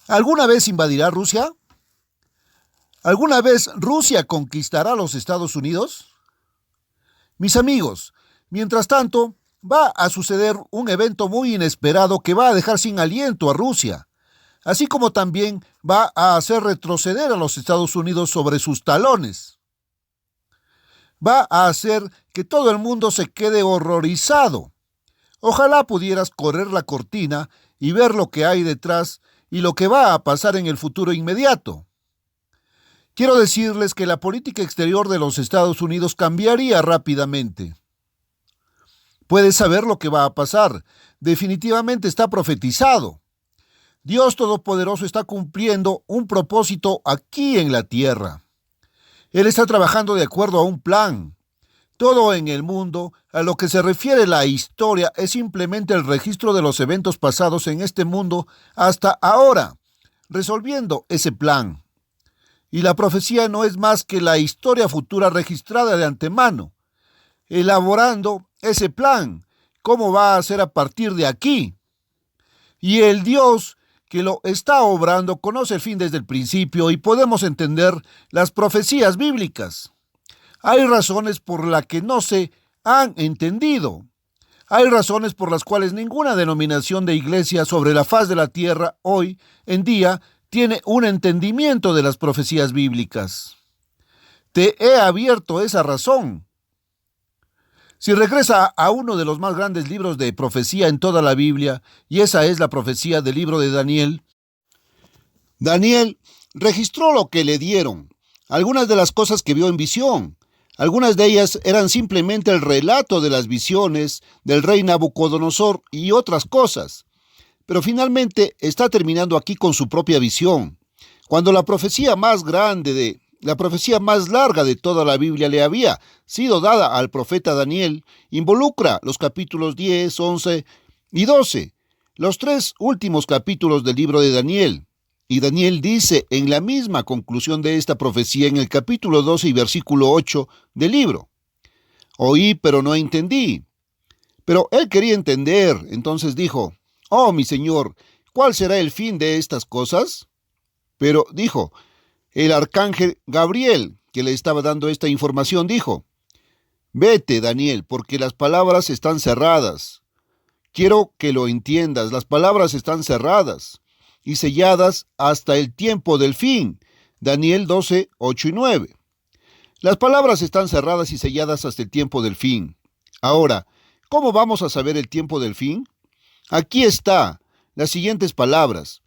¿Alguna vez invadirá Rusia? ¿Alguna vez Rusia conquistará los Estados Unidos? Mis amigos, mientras tanto, va a suceder un evento muy inesperado que va a dejar sin aliento a Rusia, así como también va a hacer retroceder a los Estados Unidos sobre sus talones. Va a hacer que todo el mundo se quede horrorizado. Ojalá pudieras correr la cortina y ver lo que hay detrás y lo que va a pasar en el futuro inmediato. Quiero decirles que la política exterior de los Estados Unidos cambiaría rápidamente. Puedes saber lo que va a pasar. Definitivamente está profetizado. Dios Todopoderoso está cumpliendo un propósito aquí en la tierra. Él está trabajando de acuerdo a un plan. Todo en el mundo, a lo que se refiere la historia, es simplemente el registro de los eventos pasados en este mundo hasta ahora, resolviendo ese plan. Y la profecía no es más que la historia futura registrada de antemano, elaborando ese plan, cómo va a ser a partir de aquí. Y el Dios que lo está obrando conoce el fin desde el principio y podemos entender las profecías bíblicas. Hay razones por las que no se han entendido. Hay razones por las cuales ninguna denominación de iglesia sobre la faz de la tierra hoy en día tiene un entendimiento de las profecías bíblicas. Te he abierto esa razón. Si regresa a uno de los más grandes libros de profecía en toda la Biblia, y esa es la profecía del libro de Daniel, Daniel registró lo que le dieron, algunas de las cosas que vio en visión. Algunas de ellas eran simplemente el relato de las visiones del rey Nabucodonosor y otras cosas. Pero finalmente está terminando aquí con su propia visión. Cuando la profecía más larga de toda la Biblia le había sido dada al profeta Daniel, involucra los capítulos 10, 11 y 12, los tres últimos capítulos del libro de Daniel. Y Daniel dice en la misma conclusión de esta profecía en el capítulo 12 y versículo 8 del libro: oí, pero no entendí. Pero él quería entender, entonces dijo: oh, mi señor, ¿cuál será el fin de estas cosas? Pero dijo, el arcángel Gabriel, que le estaba dando esta información, dijo: vete, Daniel, porque las palabras están cerradas. Quiero que lo entiendas, las palabras están cerradas y selladas hasta el tiempo del fin. Daniel 12, 8 y 9. Las palabras están cerradas y selladas hasta el tiempo del fin. Ahora, ¿cómo vamos a saber el tiempo del fin? Aquí está las siguientes palabras: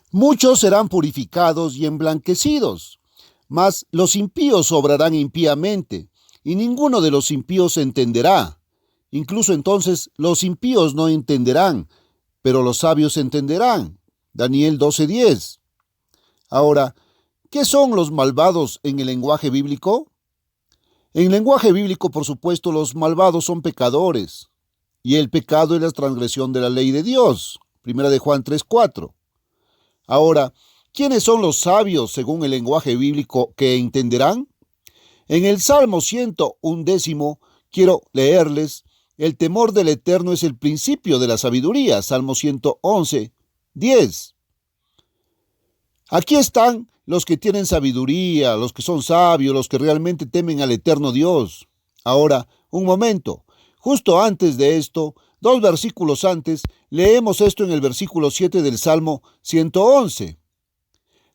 muchos serán purificados y emblanquecidos, mas los impíos obrarán impíamente, y ninguno de los impíos entenderá. Incluso entonces los impíos no entenderán, pero los sabios entenderán. Daniel 12:10. Ahora, ¿qué son los malvados en el lenguaje bíblico? En el lenguaje bíblico, por supuesto, los malvados son pecadores, y el pecado es la transgresión de la ley de Dios. Primera de Juan 3:4. Ahora, ¿quiénes son los sabios según el lenguaje bíblico que entenderán? En el Salmo 111, quiero leerles: el temor del Eterno es el principio de la sabiduría. Salmo 111, 10. Aquí están los que tienen sabiduría, los que son sabios, los que realmente temen al eterno Dios. Ahora, un momento. Justo antes de esto, 2 versículos antes, leemos esto en el versículo 7 del Salmo 111.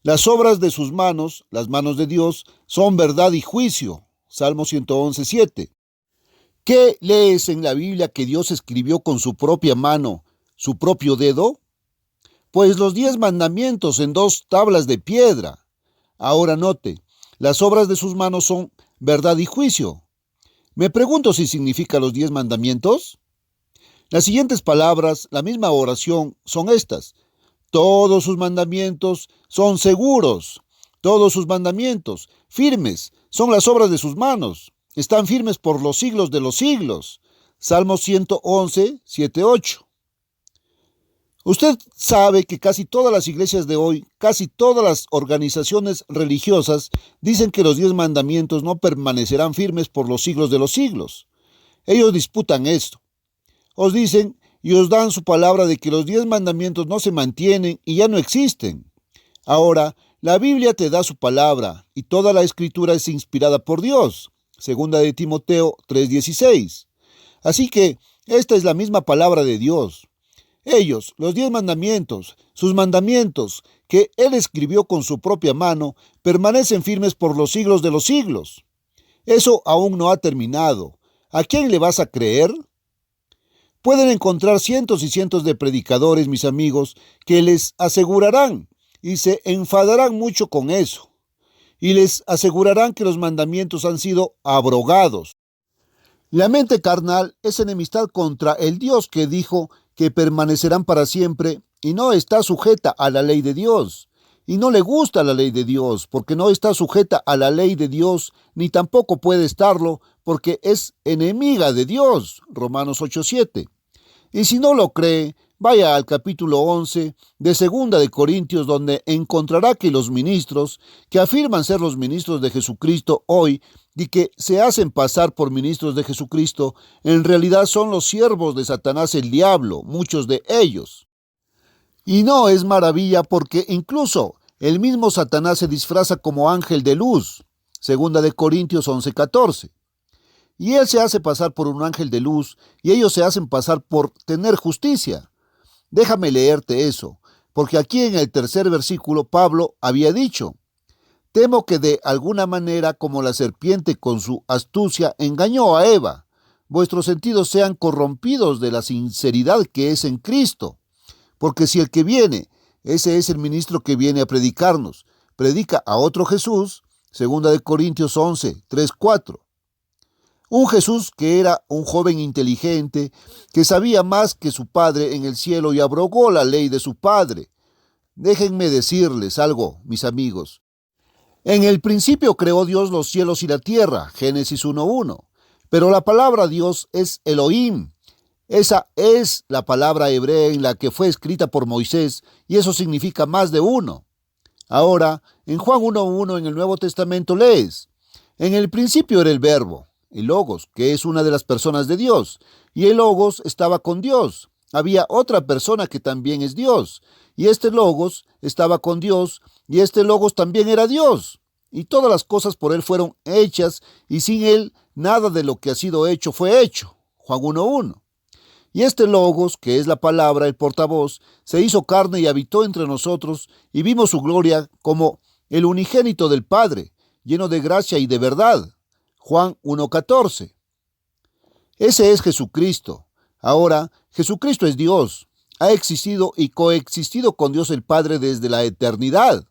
Las obras de sus manos, las manos de Dios, son verdad y juicio. Salmo 111, 7. ¿Qué lees en la Biblia que Dios escribió con su propia mano, su propio dedo? Pues los 10 mandamientos en 2 tablas de piedra. Ahora note, las obras de sus manos son verdad y juicio. Me pregunto si significa los 10 mandamientos. Las siguientes palabras, la misma oración, son estas: todos sus mandamientos son seguros, todos sus mandamientos firmes, son las obras de sus manos. Están firmes por los siglos de los siglos. Salmo 111, 7, 8. Usted sabe que casi todas las iglesias de hoy, casi todas las organizaciones religiosas, dicen que los 10 mandamientos no permanecerán firmes por los siglos de los siglos. Ellos disputan esto. Os dicen y os dan su palabra de que los 10 mandamientos no se mantienen y ya no existen. Ahora, la Biblia te da su palabra y toda la escritura es inspirada por Dios. Segunda de Timoteo 3:16. Así que esta es la misma palabra de Dios. Ellos, los 10 mandamientos, sus mandamientos, que Él escribió con su propia mano, permanecen firmes por los siglos de los siglos. Eso aún no ha terminado. ¿A quién le vas a creer? Pueden encontrar cientos y cientos de predicadores, mis amigos, que les asegurarán y se enfadarán mucho con eso. Y les asegurarán que los mandamientos han sido abrogados. La mente carnal es enemistad contra el Dios que dijo que permanecerán para siempre y no está sujeta a la ley de Dios. Y no le gusta la ley de Dios porque no está sujeta a la ley de Dios, ni tampoco puede estarlo porque es enemiga de Dios. Romanos 8:7. Y si no lo cree, vaya al capítulo 11 de Segunda de Corintios, donde encontrará que los ministros que afirman ser los ministros de Jesucristo hoy y que se hacen pasar por ministros de Jesucristo, en realidad son los siervos de Satanás el diablo, muchos de ellos. Y no es maravilla porque incluso el mismo Satanás se disfraza como ángel de luz. Segunda de Corintios 11:14. Y él se hace pasar por un ángel de luz y ellos se hacen pasar por tener justicia. Déjame leerte eso, porque aquí en el tercer versículo Pablo había dicho: temo que de alguna manera, como la serpiente con su astucia engañó a Eva, vuestros sentidos sean corrompidos de la sinceridad que es en Cristo. Porque si el que viene, ese es el ministro que viene a predicarnos, predica a otro Jesús, segunda de Corintios 11, 3, 4. Un Jesús que era un joven inteligente, que sabía más que su padre en el cielo y abrogó la ley de su padre. Déjenme decirles algo, mis amigos. En el principio creó Dios los cielos y la tierra, Génesis 1:1. Pero la palabra Dios es Elohim. Esa es la palabra hebrea en la que fue escrita por Moisés, y eso significa más de uno. Ahora, en Juan 1:1 en el Nuevo Testamento lees: en el principio era el Verbo, el Logos, que es una de las personas de Dios, y el Logos estaba con Dios. Había otra persona que también es Dios, y este Logos estaba con Dios, y este Logos también era Dios. Y todas las cosas por él fueron hechas, y sin él nada de lo que ha sido hecho fue hecho. Juan 1:1. Y este Logos, que es la palabra, el portavoz, se hizo carne y habitó entre nosotros, y vimos su gloria como el unigénito del Padre, lleno de gracia y de verdad. Juan 1:14. Ese es Jesucristo. Ahora, Jesucristo es Dios. Ha existido y coexistido con Dios el Padre desde la eternidad.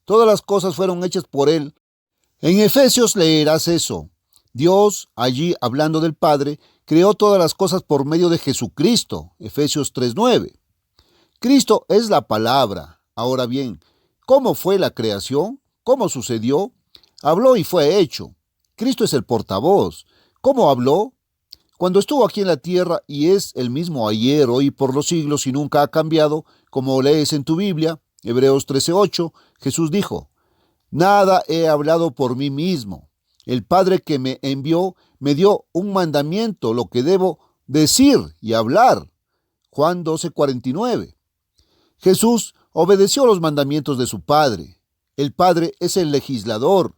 Todas las cosas fueron hechas por Él. En Efesios leerás eso. Dios, allí hablando del Padre, creó todas las cosas por medio de Jesucristo. Efesios 3:9. Cristo es la palabra. Ahora bien, ¿cómo fue la creación? ¿Cómo sucedió? Habló y fue hecho. Cristo es el portavoz. ¿Cómo habló? Cuando estuvo aquí en la tierra, y es el mismo ayer, hoy y por los siglos, y nunca ha cambiado, como lees en tu Biblia, Hebreos 13:8, Jesús dijo: nada he hablado por mí mismo. El Padre que me envió me dio un mandamiento, lo que debo decir y hablar. Juan 12:49. Jesús obedeció los mandamientos de su Padre. El Padre es el legislador.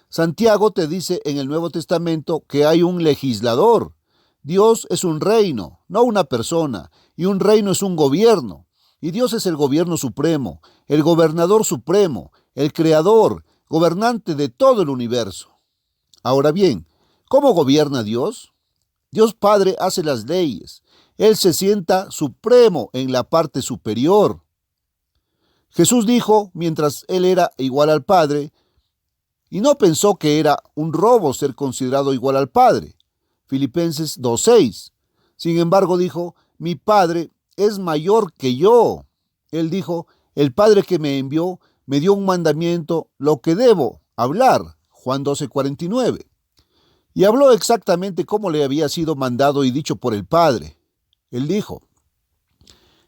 Santiago te dice en el Nuevo Testamento que hay un legislador. Dios es un reino, no una persona, y un reino es un gobierno. Y Dios es el gobierno supremo, el gobernador supremo, el creador, gobernante de todo el universo. Ahora bien, ¿cómo gobierna Dios? Dios Padre hace las leyes. Él se sienta supremo en la parte superior. Jesús dijo, mientras Él era igual al Padre, y no pensó que era un robo ser considerado igual al Padre. Filipenses 2:6. Sin embargo, dijo: mi Padre es mayor que yo. Él dijo: el Padre que me envió me dio un mandamiento, lo que debo hablar. Juan 12:49. Y habló exactamente como le había sido mandado y dicho por el Padre. Él dijo: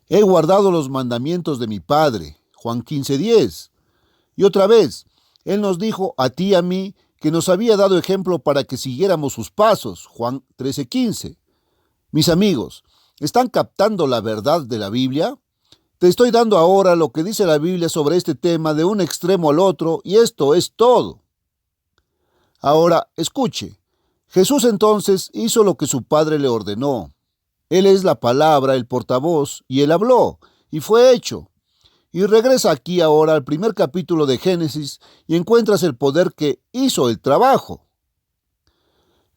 he guardado los mandamientos de mi Padre. Juan 15:10. Y otra vez, Él nos dijo a ti y a mí que nos había dado ejemplo para que siguiéramos sus pasos. Juan 13:15. Mis amigos, ¿Están captando la verdad de la Biblia? Te estoy dando ahora lo que dice la Biblia sobre este tema de un extremo al otro, y esto es todo. Ahora, escuche. Jesús entonces hizo lo que su Padre le ordenó. Él es la palabra, el portavoz, y él habló, y fue hecho. Y regresa aquí ahora al primer capítulo de Génesis y encuentras el poder que hizo el trabajo.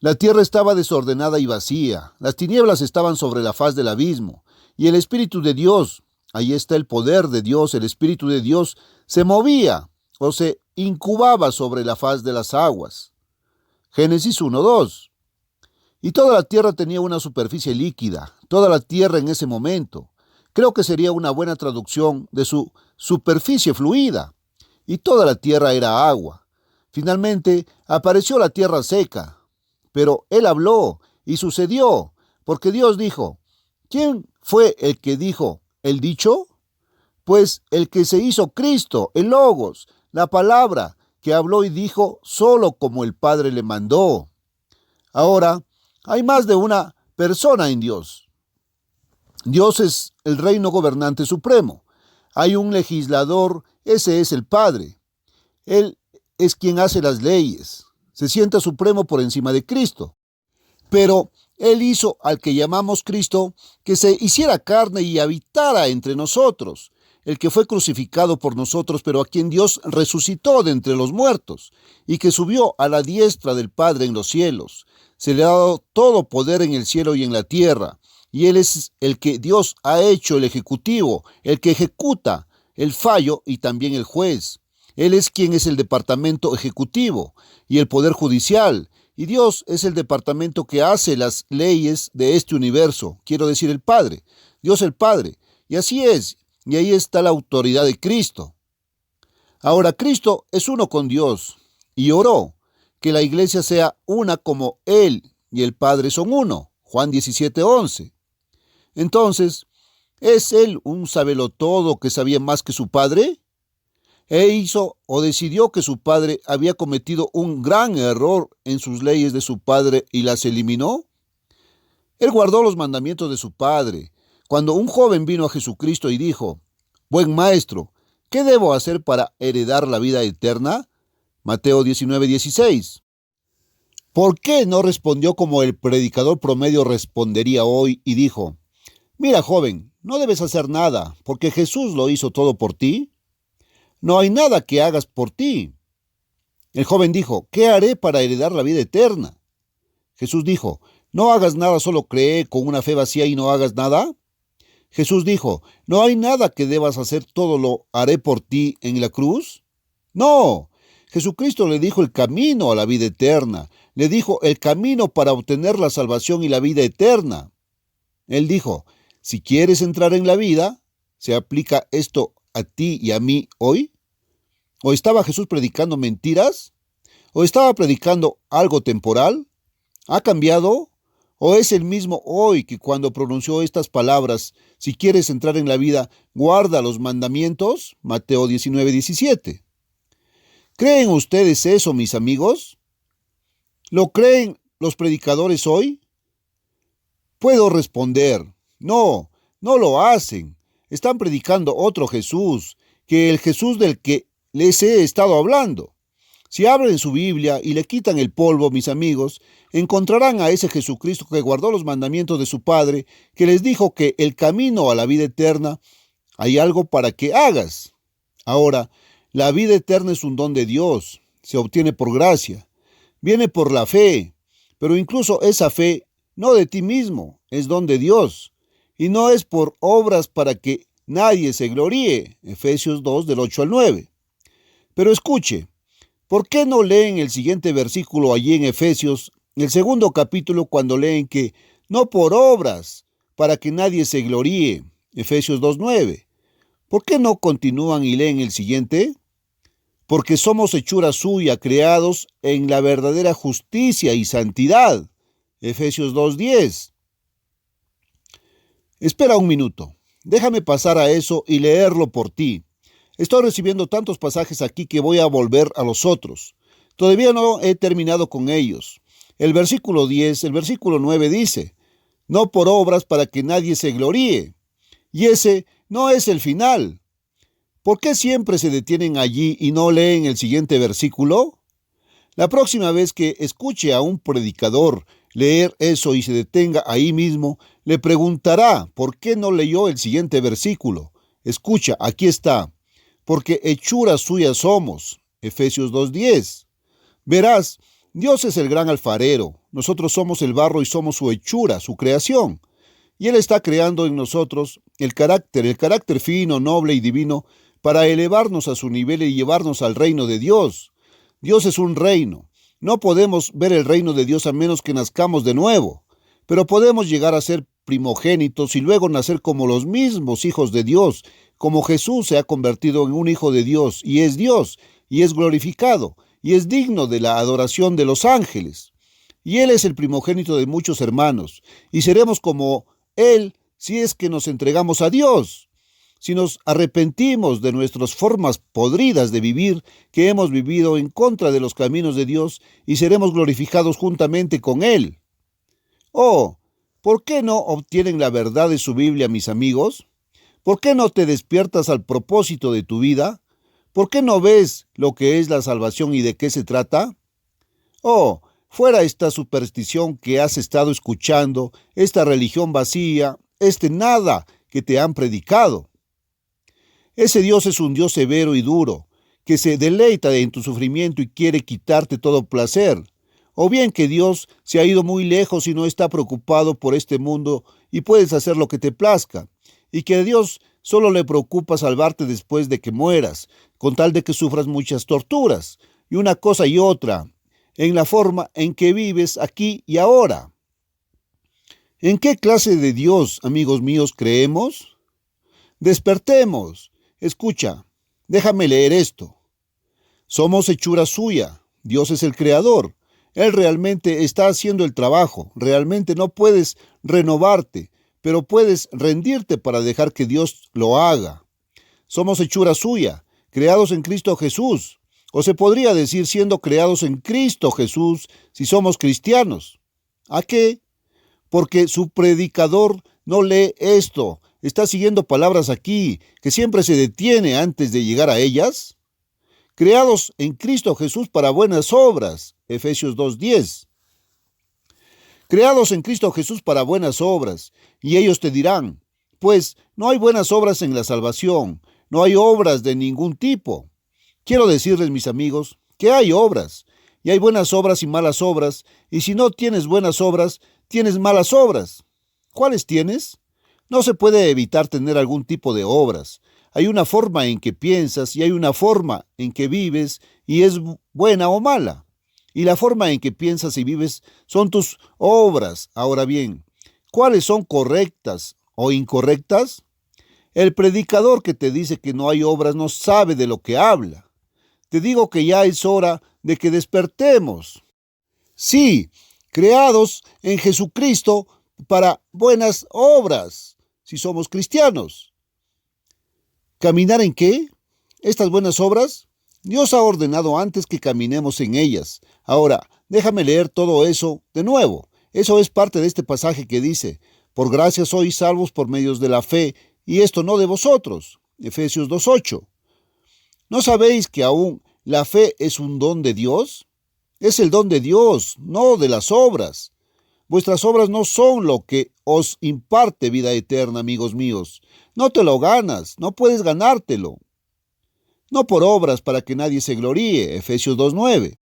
La tierra estaba desordenada y vacía, las tinieblas estaban sobre la faz del abismo, y el Espíritu de Dios, ahí está el poder de Dios, el Espíritu de Dios, se movía o se incubaba sobre la faz de las aguas. Génesis 1:2. Y toda la tierra tenía una superficie líquida, toda la tierra en ese momento. Creo que sería una buena traducción de su superficie fluida. Y toda la tierra era agua. Finalmente apareció la tierra seca. Pero él habló y sucedió, porque Dios dijo. ¿Quién fue el que dijo el dicho? Pues el que se hizo Cristo, el Logos, la palabra, que habló y dijo solo como el Padre le mandó. Ahora, hay más de una persona en Dios. Dios es el reino gobernante supremo. Hay un legislador, ese es el Padre. Él es quien hace las leyes. Se sienta supremo por encima de Cristo. Pero Él hizo al que llamamos Cristo que se hiciera carne y habitara entre nosotros, el que fue crucificado por nosotros, pero a quien Dios resucitó de entre los muertos, y que subió a la diestra del Padre en los cielos. Se le ha dado todo poder en el cielo y en la tierra, y Él es el que Dios ha hecho el ejecutivo, el que ejecuta el fallo y también el juez. Él es quien es el departamento ejecutivo y el poder judicial, y Dios es el departamento que hace las leyes de este universo, quiero decir el Padre, Dios el Padre, y así es, y ahí está la autoridad de Cristo. Ahora, Cristo es uno con Dios, y oró que la iglesia sea una como Él y el Padre son uno, Juan 17:11. Entonces, ¿es Él un sabelotodo que sabía más que su Padre? Hizo o decidió que su padre había cometido un gran error en sus leyes de su padre y las eliminó. Él guardó los mandamientos de su padre. Cuando un joven vino a Jesucristo y dijo, «Buen maestro, ¿qué debo hacer para heredar la vida eterna?» Mateo 19:16. ¿Por qué no respondió como el predicador promedio respondería hoy y dijo, «Mira, joven, no debes hacer nada, porque Jesús lo hizo todo por ti»? No hay nada que hagas por ti. El joven dijo, ¿qué haré para heredar la vida eterna? Jesús dijo, no hagas nada, solo cree con una fe vacía y no hagas nada. Jesús dijo, ¿no hay nada que debas hacer, todo lo haré por ti en la cruz? No, Jesucristo le dijo el camino a la vida eterna, le dijo el camino para obtener la salvación y la vida eterna. Él dijo, si quieres entrar en la vida, ¿se aplica esto a ti y a mí hoy? ¿O estaba Jesús predicando mentiras? ¿O estaba predicando algo temporal? ¿Ha cambiado? ¿O es el mismo hoy que cuando pronunció estas palabras, si quieres entrar en la vida, guarda los mandamientos? Mateo 19:17. ¿Creen ustedes eso, mis amigos? ¿Lo creen los predicadores hoy? Puedo responder, no, no lo hacen. Están predicando otro Jesús, que el Jesús del que les he estado hablando. Si abren su Biblia y le quitan el polvo, mis amigos, encontrarán a ese Jesucristo que guardó los mandamientos de su Padre, que les dijo que el camino a la vida eterna hay algo para que hagas. Ahora, la vida eterna es un don de Dios, se obtiene por gracia, viene por la fe, pero incluso esa fe no de ti mismo, es don de Dios, y no es por obras para que nadie se gloríe. Efesios 2, del 8 al 9. Pero escuche, ¿por qué no leen el siguiente versículo allí en Efesios, el segundo capítulo, cuando leen que no por obras, para que nadie se gloríe? Efesios 2:9. ¿Por qué no continúan y leen el siguiente? Porque somos hechura suya, creados en la verdadera justicia y santidad. Efesios 2:10. Espera un minuto, déjame pasar a eso y leerlo por ti. Estoy recibiendo tantos pasajes aquí que voy a volver a los otros. Todavía no he terminado con ellos. El versículo 10, el versículo 9 dice, no por obras para que nadie se gloríe. Y ese no es el final. ¿Por qué siempre se detienen allí y no leen el siguiente versículo? La próxima vez que escuche a un predicador leer eso y se detenga ahí mismo, le preguntará por qué no leyó el siguiente versículo. Escucha, aquí está. Porque hechura suya somos. Efesios 2:10. Verás, Dios es el gran alfarero. Nosotros somos el barro y somos su hechura, su creación. Y Él está creando en nosotros el carácter fino, noble y divino para elevarnos a su nivel y llevarnos al reino de Dios. Dios es un reino. No podemos ver el reino de Dios a menos que nazcamos de nuevo, pero podemos llegar a ser primogénitos y luego nacer como los mismos hijos de Dios, como Jesús se ha convertido en un hijo de Dios, y es glorificado, y es digno de la adoración de los ángeles. Y Él es el primogénito de muchos hermanos, y seremos como Él si es que nos entregamos a Dios. Si nos arrepentimos de nuestras formas podridas de vivir que hemos vivido en contra de los caminos de Dios y seremos glorificados juntamente con Él. Oh, ¿por qué no obtienen la verdad de su Biblia, mis amigos? ¿Por qué no te despiertas al propósito de tu vida? ¿Por qué no ves lo que es la salvación y de qué se trata? Oh, fuera esta superstición que has estado escuchando, esta religión vacía, este nada que te han predicado. Ese Dios es un Dios severo y duro, que se deleita en tu sufrimiento y quiere quitarte todo placer. O bien que Dios se ha ido muy lejos y no está preocupado por este mundo y puedes hacer lo que te plazca. Y que a Dios solo le preocupa salvarte después de que mueras, con tal de que sufras muchas torturas, y una cosa y otra, en la forma en que vives aquí y ahora. ¿En qué clase de Dios, amigos míos, creemos? Despertemos. Escucha, déjame leer esto. Somos hechura suya. Dios es el creador. Él realmente está haciendo el trabajo. Realmente no puedes renovarte, pero puedes rendirte para dejar que Dios lo haga. Somos hechura suya, creados en Cristo Jesús. O se podría decir siendo creados en Cristo Jesús si somos cristianos. ¿A qué? Porque su predicador no lee esto. Está siguiendo palabras aquí, que siempre se detiene antes de llegar a ellas. Creados en Cristo Jesús para buenas obras. Efesios 2:10. Creados en Cristo Jesús para buenas obras. Y ellos te dirán, pues no hay buenas obras en la salvación, no hay obras de ningún tipo. Quiero decirles, mis amigos, que hay obras, y hay buenas obras y malas obras, y si no tienes buenas obras, tienes malas obras. ¿Cuáles tienes? No se puede evitar tener algún tipo de obras. Hay una forma en que piensas y hay una forma en que vives y es buena o mala. Y la forma en que piensas y vives son tus obras. Ahora bien, ¿cuáles son correctas o incorrectas? El predicador que te dice que no hay obras no sabe de lo que habla. Te digo que ya es hora de que despertemos. Sí, creados en Jesucristo para buenas obras, si somos cristianos. ¿Caminar en qué? Estas buenas obras, Dios ha ordenado antes que caminemos en ellas. Ahora, déjame leer todo eso de nuevo. Eso es parte de este pasaje que dice, por gracia sois salvos por medios de la fe, y esto no de vosotros. Efesios 2:8. ¿No sabéis que aún la fe es un don de Dios? Es el don de Dios, no de las obras. Vuestras obras no son lo que os imparte vida eterna, amigos míos. No te lo ganas, no puedes ganártelo. No por obras para que nadie se gloríe. Efesios 2:9.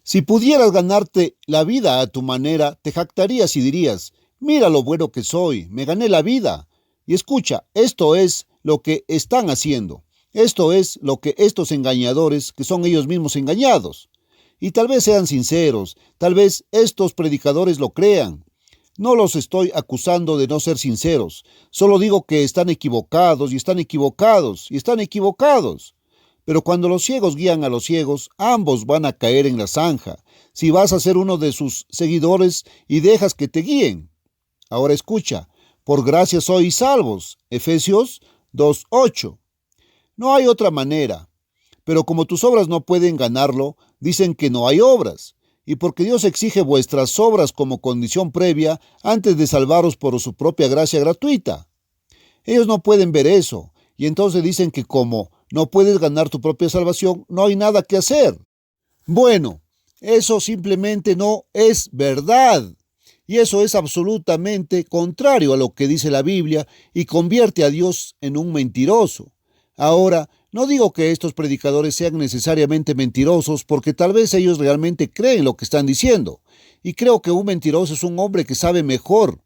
Si pudieras ganarte la vida a tu manera, te jactarías y dirías, mira lo bueno que soy, me gané la vida. Y escucha, esto es lo que están haciendo. Esto es lo que estos engañadores, que son ellos mismos engañados. Y tal vez sean sinceros, tal vez estos predicadores lo crean. No los estoy acusando de no ser sinceros, solo digo que están equivocados y están equivocados y están equivocados. Pero cuando los ciegos guían a los ciegos, ambos van a caer en la zanja, si vas a ser uno de sus seguidores y dejas que te guíen. Ahora escucha, por gracia sois salvos, Efesios 2:8. No hay otra manera. Pero como tus obras no pueden ganarlo, dicen que no hay obras. y porque Dios exige vuestras obras como condición previa antes de salvaros por su propia gracia gratuita. Ellos no pueden ver eso, y entonces dicen que como no puedes ganar tu propia salvación, no hay nada que hacer. Bueno, eso simplemente no es verdad. Y eso es absolutamente contrario a lo que dice la Biblia y convierte a Dios en un mentiroso. Ahora, no digo que estos predicadores sean necesariamente mentirosos porque tal vez ellos realmente creen lo que están diciendo. Y creo que un mentiroso es un hombre que sabe mejor.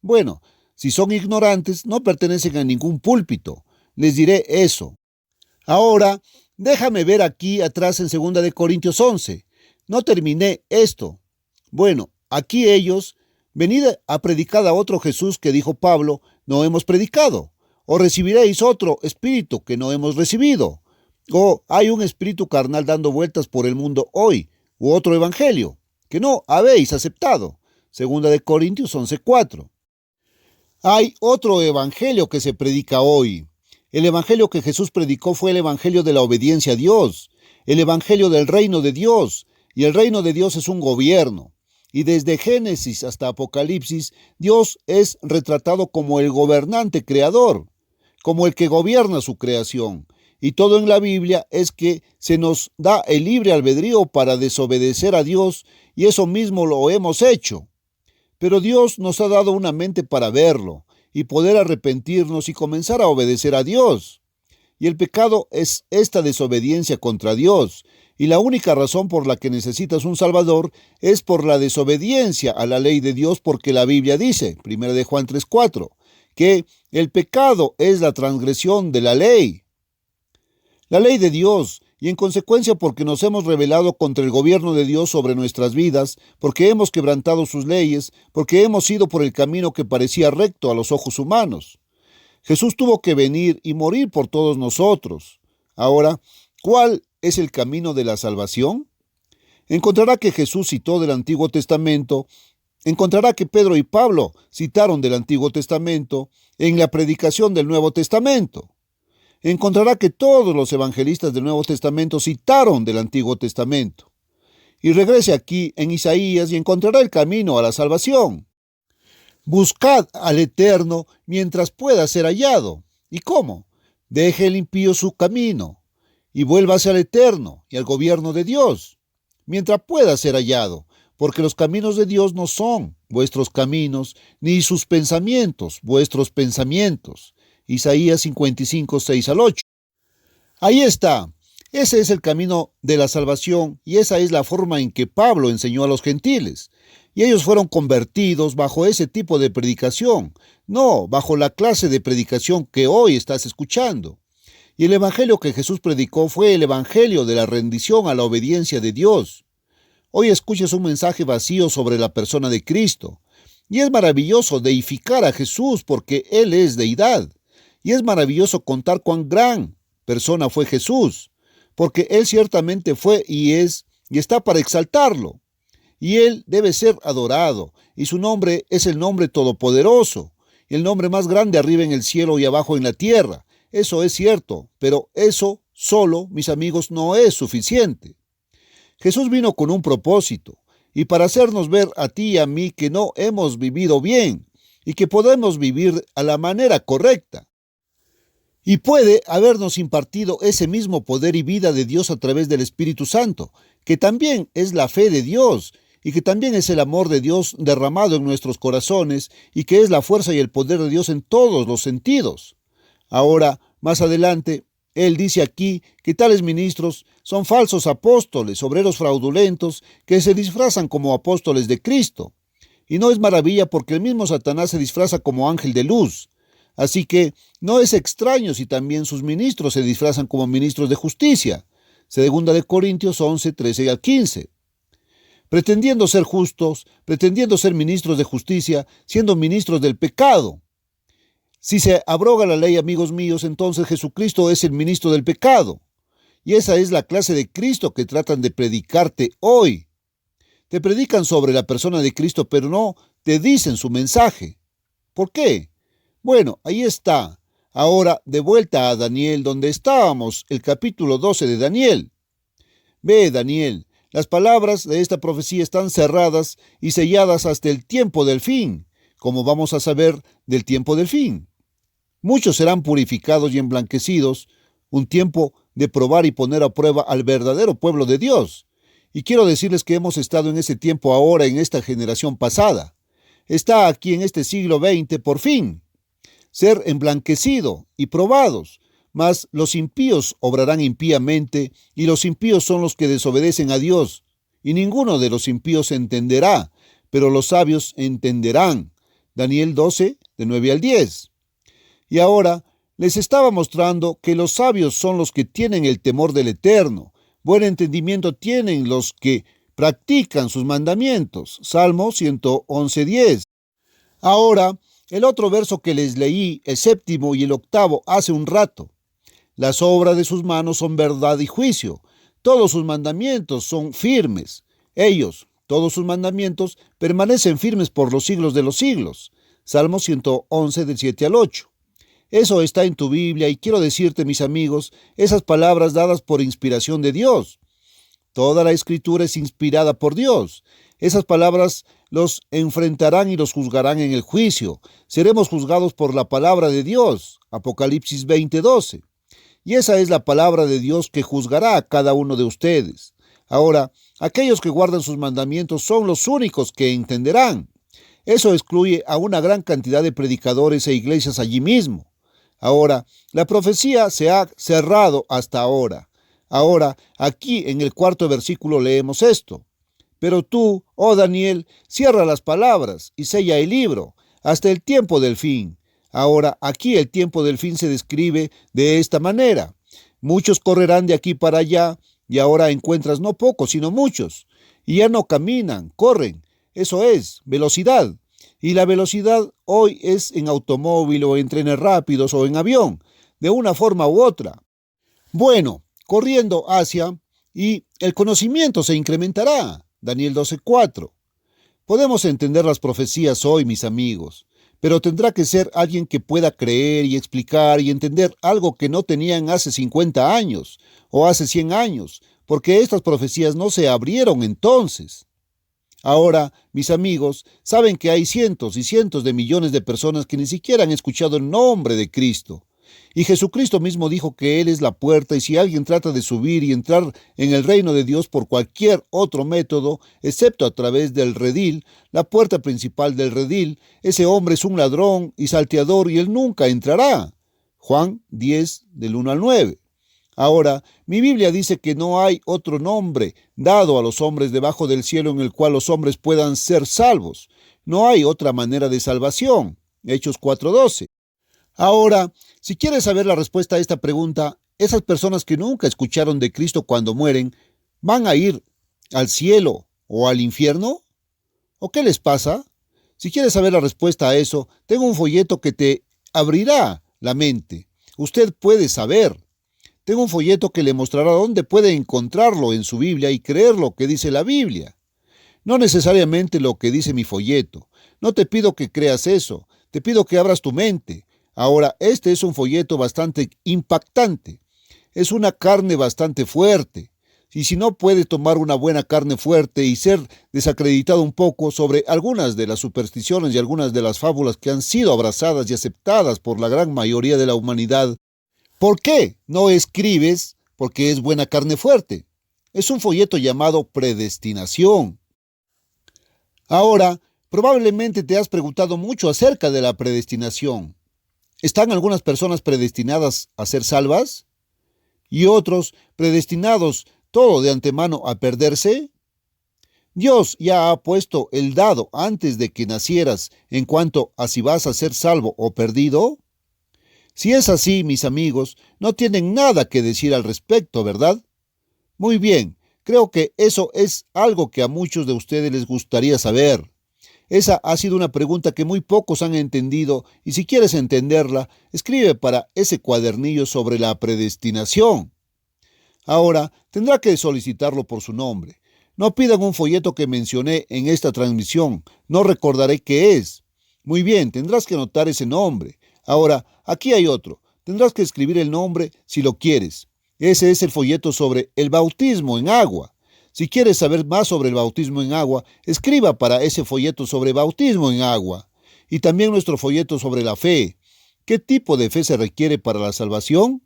Bueno, si son ignorantes, no pertenecen a ningún púlpito. Les diré eso. Ahora, déjame ver aquí atrás en 2 de Corintios 11. No terminé esto. Bueno, aquí ellos, venid a predicar a otro Jesús que dijo Pablo, no hemos predicado. O recibiréis otro espíritu que no hemos recibido. O hay un espíritu carnal dando vueltas por el mundo hoy. U otro evangelio que no habéis aceptado. 2 de Corintios 11:4. Hay otro evangelio que se predica hoy. El evangelio que Jesús predicó fue el evangelio de la obediencia a Dios, el evangelio del reino de Dios, y el reino de Dios es un gobierno. Y desde Génesis hasta Apocalipsis, Dios es retratado como el gobernante creador, como el que gobierna su creación. Y todo en la Biblia es que se nos da el libre albedrío para desobedecer a Dios, y eso mismo lo hemos hecho. Pero Dios nos ha dado una mente para verlo y poder arrepentirnos y comenzar a obedecer a Dios. Y el pecado es esta desobediencia contra Dios. Y la única razón por la que necesitas un Salvador es por la desobediencia a la ley de Dios, porque la Biblia dice, 1 de Juan 3:4, que el pecado es la transgresión de la ley de Dios, y en consecuencia porque nos hemos rebelado contra el gobierno de Dios sobre nuestras vidas, porque hemos quebrantado sus leyes, porque hemos ido por el camino que parecía recto a los ojos humanos. Jesús tuvo que venir y morir por todos nosotros. Ahora, ¿cuál es el camino de la salvación? Encontrará que Jesús citó del Antiguo Testamento, encontrará que Pedro y Pablo citaron del Antiguo Testamento en la predicación del Nuevo Testamento. Encontrará que todos los evangelistas del Nuevo Testamento citaron del Antiguo Testamento. Y regrese aquí en Isaías y encontrará el camino a la salvación. Buscad al Eterno mientras pueda ser hallado. ¿Y cómo? Deje el impío su camino y vuélvase al Eterno y al gobierno de Dios, mientras pueda ser hallado, porque los caminos de Dios no son vuestros caminos, ni sus pensamientos vuestros pensamientos. Isaías 55, 6 al 8. Ahí está. Ese es el camino de la salvación y esa es la forma en que Pablo enseñó a los gentiles. Y ellos fueron convertidos bajo ese tipo de predicación, no bajo la clase de predicación que hoy estás escuchando. Y el evangelio que Jesús predicó fue el evangelio de la rendición a la obediencia de Dios. Hoy escuchas un mensaje vacío sobre la persona de Cristo. Y es maravilloso deificar a Jesús porque Él es deidad. Y es maravilloso contar cuán gran persona fue Jesús, porque Él ciertamente fue y es y está para exaltarlo. Y Él debe ser adorado, y su nombre es el nombre todopoderoso, el nombre más grande arriba en el cielo y abajo en la tierra. Eso es cierto, pero eso solo, mis amigos, no es suficiente. Jesús vino con un propósito, y para hacernos ver a ti y a mí que no hemos vivido bien, y que podemos vivir a la manera correcta. Y puede habernos impartido ese mismo poder y vida de Dios a través del Espíritu Santo, que también es la fe de Dios, y que también es el amor de Dios derramado en nuestros corazones, y que es la fuerza y el poder de Dios en todos los sentidos. Ahora, más adelante, Él dice aquí que tales ministros son falsos apóstoles, obreros fraudulentos, que se disfrazan como apóstoles de Cristo. Y no es maravilla porque el mismo Satanás se disfraza como ángel de luz. Así que no es extraño si también sus ministros se disfrazan como ministros de justicia. 2 de Corintios 11, 13 al 15. Pretendiendo ser justos, pretendiendo ser ministros de justicia, siendo ministros del pecado. Si se abroga la ley, amigos míos, entonces Jesucristo es el ministro del pecado. Y esa es la clase de Cristo que tratan de predicarte hoy. Te predican sobre la persona de Cristo, pero no te dicen su mensaje. ¿Por qué? Bueno, ahí está. Ahora, de vuelta a Daniel, donde estábamos, el capítulo 12 de Daniel. Ve, Daniel, Las palabras de esta profecía están cerradas y selladas hasta el tiempo del fin, como vamos a saber del tiempo del fin. Muchos serán purificados y emblanquecidos, un tiempo de probar y poner a prueba al verdadero pueblo de Dios. Y quiero decirles que hemos estado en ese tiempo ahora, en esta generación pasada. Está aquí en este siglo XX, por fin, ser emblanquecido y probados. Mas los impíos obrarán impíamente, y los impíos son los que desobedecen a Dios. Y ninguno de los impíos entenderá, pero los sabios entenderán. Daniel 12, de 9 al 10. Y ahora les estaba mostrando que los sabios son los que tienen el temor del Eterno. Buen entendimiento tienen los que practican sus mandamientos. Salmo 111, 10. Ahora, el otro verso que les leí, el séptimo y el octavo, hace un rato. Las obras de sus manos son verdad y juicio. Todos sus mandamientos son firmes. Ellos, todos sus mandamientos, permanecen firmes por los siglos de los siglos. Salmo 111, del 7 al 8. Eso está en tu Biblia y quiero decirte, mis amigos, esas palabras dadas por inspiración de Dios. Toda la Escritura es inspirada por Dios. Esas palabras los enfrentarán y los juzgarán en el juicio. Seremos juzgados por la palabra de Dios. Apocalipsis 20:12. Y esa es la palabra de Dios que juzgará a cada uno de ustedes. Ahora, aquellos que guardan sus mandamientos son los únicos que entenderán. Eso excluye a una gran cantidad de predicadores e iglesias allí mismo. Ahora, la profecía se ha cerrado hasta ahora. Ahora, aquí en el 4º versículo leemos esto. Pero tú, oh Daniel, cierra las palabras y sella el libro hasta el tiempo del fin. Ahora, aquí el tiempo del fin se describe de esta manera. Muchos correrán de aquí para allá, y ahora encuentras no pocos, sino muchos. Y ya no caminan, corren. Eso es, velocidad. Y la velocidad hoy es en automóvil o en trenes rápidos o en avión, de una forma u otra. Bueno, corriendo hacia, y el conocimiento se incrementará. Daniel 12:4. Podemos entender las profecías hoy, mis amigos, pero tendrá que ser alguien que pueda creer y explicar y entender algo que no tenían hace 50 años o hace 100 años, porque estas profecías no se abrieron entonces. Ahora, mis amigos, saben que hay cientos y cientos de millones de personas que ni siquiera han escuchado el nombre de Cristo. Y Jesucristo mismo dijo que Él es la puerta, y si alguien trata de subir y entrar en el reino de Dios por cualquier otro método, excepto a través del redil, la puerta principal del redil, ese hombre es un ladrón y salteador y él nunca entrará. Juan 10, del 1 al 9. Ahora, mi Biblia dice que no hay otro nombre dado a los hombres debajo del cielo en el cual los hombres puedan ser salvos. No hay otra manera de salvación. Hechos 4:12. Ahora, si quieres saber la respuesta a esta pregunta, esas personas que nunca escucharon de Cristo cuando mueren, ¿van a ir al cielo o al infierno? ¿O qué les pasa? Si quieres saber la respuesta a eso, tengo un folleto que te abrirá la mente. Usted puede saber. Tengo un folleto que le mostrará dónde puede encontrarlo en su Biblia y creer lo que dice la Biblia. No necesariamente lo que dice mi folleto. No te pido que creas eso. Te pido que abras tu mente. Ahora, este es un folleto bastante impactante. Es una carne bastante fuerte. Y si no puedes tomar una buena carne fuerte y ser desacreditado un poco sobre algunas de las supersticiones y algunas de las fábulas que han sido abrazadas y aceptadas por la gran mayoría de la humanidad, ¿por qué no escribes? Porque es buena carne fuerte. Es un folleto llamado Predestinación. Ahora, probablemente te has preguntado mucho acerca de la predestinación. ¿Están algunas personas predestinadas a ser salvas? ¿Y otros predestinados todo de antemano a perderse? Dios ya ha puesto el dado antes de que nacieras en cuanto a si vas a ser salvo o perdido. Si es así, mis amigos, no tienen nada que decir al respecto, ¿verdad? Muy bien, creo que eso es algo que a muchos de ustedes les gustaría saber. Esa ha sido una pregunta que muy pocos han entendido, y si quieres entenderla, escribe para ese cuadernillo sobre la predestinación. Ahora, tendrá que solicitarlo por su nombre. No pidan un folleto que mencioné en esta transmisión, no recordaré qué es. Muy bien, tendrás que anotar ese nombre. Ahora, aquí hay otro. Tendrás que escribir el nombre si lo quieres. Ese es el folleto sobre el bautismo en agua. Si quiere saber más sobre el bautismo en agua, escriba para ese folleto sobre bautismo en agua y también nuestro folleto sobre la fe. ¿Qué tipo de fe se requiere para la salvación?